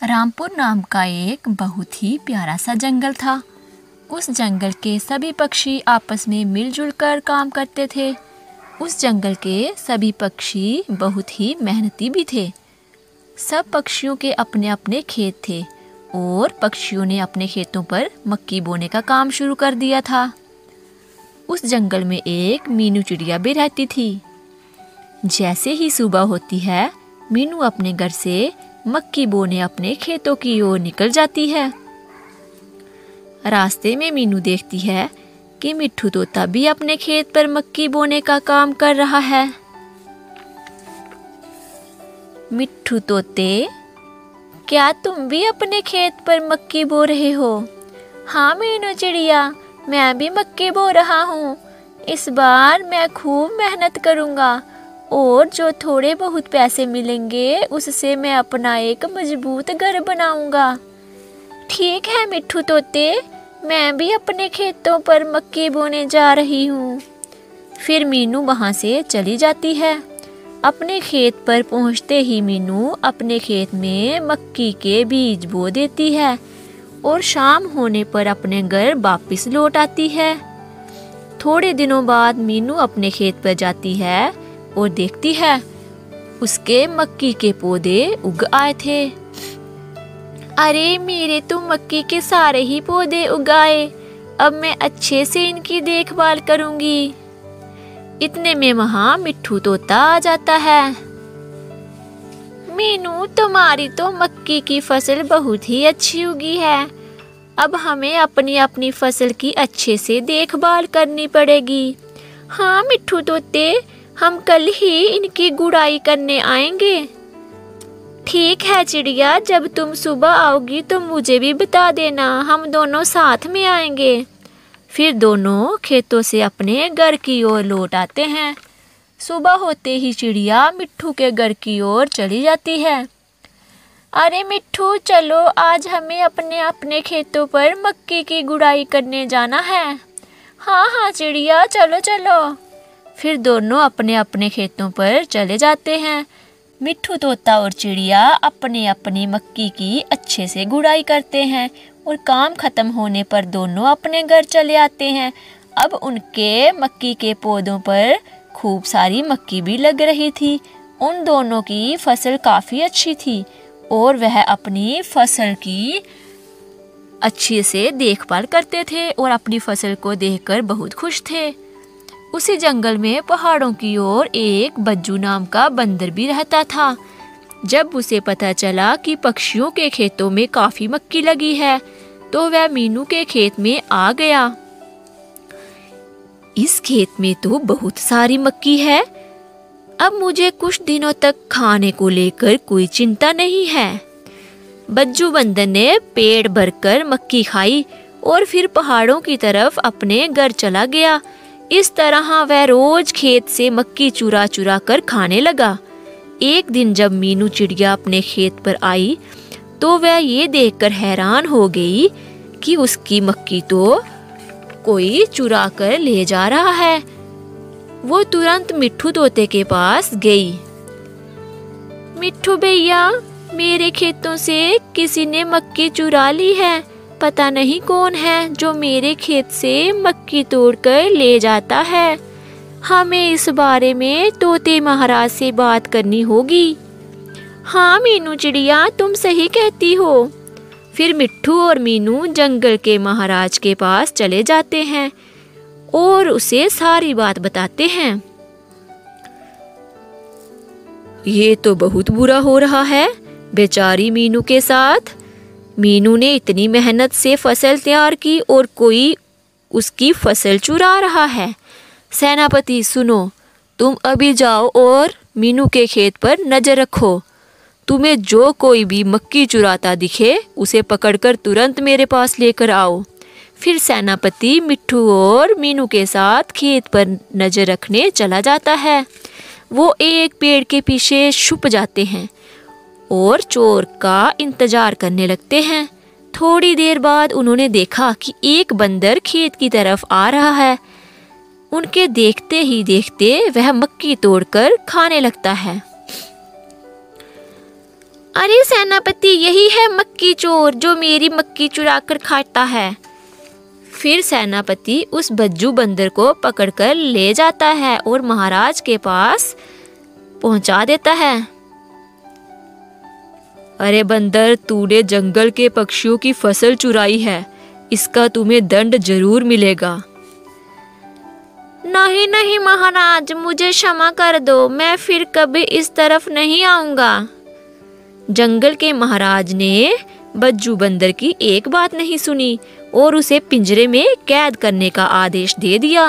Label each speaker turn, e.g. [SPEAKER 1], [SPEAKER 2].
[SPEAKER 1] रामपुर नाम का एक बहुत ही प्यारा सा जंगल था। उस जंगल के सभी पक्षी आपस में मिलजुल कर काम करते थे। उस जंगल के सभी पक्षी बहुत ही मेहनती भी थे। सब पक्षियों के अपने अपने खेत थे और पक्षियों ने अपने खेतों पर मक्की बोने का काम शुरू कर दिया था। उस जंगल में एक मीनू चिड़िया भी रहती थी। जैसे ही सुबह होती है, मीनू अपने घर से मक्की बोने अपने खेतों की ओर निकल जाती है। रास्ते में मीनू देखती है कि मिट्ठू तोता भी अपने खेत पर मक्की बोने का काम कर रहा है। मिट्ठू तोते, क्या तुम भी अपने खेत पर मक्की बो रहे हो? हाँ मीनू चिड़िया, मैं भी मक्की बो रहा हूँ। इस बार मैं खूब मेहनत करूँगा और जो थोड़े बहुत पैसे मिलेंगे उससे मैं अपना एक मजबूत घर बनाऊंगा। ठीक है मिट्ठू तोते, मैं भी अपने खेतों पर मक्की बोने जा रही हूँ। फिर मीनू वहाँ से चली जाती है। अपने खेत पर पहुँचते ही मीनू अपने खेत में मक्की के बीज बो देती है और शाम होने पर अपने घर वापस लौट आती है। थोड़े दिनों बाद मीनू अपने खेत पर जाती है और देखती है उसके मक्की के पौधे उग आए थे। अरे मेरे तो मक्की के सारे ही पौधे उग आए, अब मैं अच्छे से इनकी देखभाल करूंगी। इतने में वहां मिट्ठू तोता आ जाता है। मीनू, तुम्हारी तो मक्की की फसल बहुत ही अच्छी उगी है। अब हमें अपनी अपनी फसल की अच्छे से देखभाल करनी पड़ेगी। हाँ मिट्ठू तोते, हम कल ही इनकी गुड़ाई करने आएंगे। ठीक है चिड़िया, जब तुम सुबह आओगी तो मुझे भी बता देना, हम दोनों साथ में आएंगे। फिर दोनों खेतों से अपने घर की ओर लौट आते हैं। सुबह होते ही चिड़िया मिट्ठू के घर की ओर चली जाती है। अरे मिट्ठू, चलो आज हमें अपने अपने खेतों पर मक्की की गुड़ाई करने जाना है। हाँ हाँ चिड़िया, चलो चलो। फिर दोनों अपने अपने खेतों पर चले जाते हैं। मिट्ठू तोता और चिड़िया अपने अपनी मक्की की अच्छे से गुड़ाई करते हैं और काम खत्म होने पर दोनों अपने घर चले आते हैं। अब उनके मक्की के पौधों पर खूब सारी मक्की भी लग रही थी। उन दोनों की फसल काफ़ी अच्छी थी और वह अपनी फसल की अच्छे से देखभाल करते थे और अपनी फसल को देखकर बहुत खुश थे। उसी जंगल में पहाड़ों की ओर एक बज्जू नाम का बंदर भी रहता था। जब उसे पता चला कि पक्षियों के खेतों में काफी मक्की लगी है, तो वह मीनू के खेत में आ गया। इस खेत में तो बहुत सारी मक्की है, अब मुझे कुछ दिनों तक खाने को लेकर कोई चिंता नहीं है। बज्जू बंदर ने पेट भरकर मक्की खाई और फिर पहाड़ों की तरफ अपने घर चला गया। इस तरह वह रोज खेत से मक्की चुरा चुरा कर खाने लगा। एक दिन जब मीनू चिड़िया अपने खेत पर आई तो वह ये देखकर हैरान हो गई कि उसकी मक्की तो कोई चुरा कर ले जा रहा है। वो तुरंत मिट्ठू तोते के पास गई। मिट्ठू भैया, मेरे खेतों से किसी ने मक्की चुरा ली है। पता नहीं कौन है जो मेरे खेत से मक्की तोड़कर ले जाता है। हमें इस बारे में तोते महाराज से बात करनी होगी। हाँ मीनू चिड़िया, तुम सही कहती हो। फिर मिट्ठू और मीनू जंगल के महाराज के पास चले जाते हैं और उसे सारी बात बताते हैं। ये तो बहुत बुरा हो रहा है बेचारी मीनू के साथ। मीनू ने इतनी मेहनत से फसल तैयार की और कोई उसकी फसल चुरा रहा है। सेनापति सुनो, तुम अभी जाओ और मीनू के खेत पर नजर रखो। तुम्हें जो कोई भी मक्की चुराता दिखे उसे पकड़कर तुरंत मेरे पास लेकर आओ। फिर सेनापति मिट्ठू और मीनू के साथ खेत पर नजर रखने चला जाता है। वो एक पेड़ के पीछे छुप जाते हैं और चोर का इंतजार करने लगते हैं। थोड़ी देर बाद उन्होंने देखा कि एक बंदर खेत की तरफ आ रहा है। उनके देखते ही देखते वह मक्की तोड़कर खाने लगता है। अरे सेनापति, यही है मक्की चोर जो मेरी मक्की चुरा कर खाता है। फिर सेनापति उस बज्जू बंदर को पकड़कर ले जाता है और महाराज के पास पहुंचा देता है। अरे बंदर, तूने जंगल के पक्षियों की फसल चुराई है, इसका तुम्हें दंड जरूर मिलेगा। नहीं नहीं महाराज, मुझे क्षमा कर दो, मैं फिर कभी इस तरफ नहीं आऊंगा। जंगल के महाराज ने बज्जू बंदर की एक बात नहीं सुनी और उसे पिंजरे में कैद करने का आदेश दे दिया।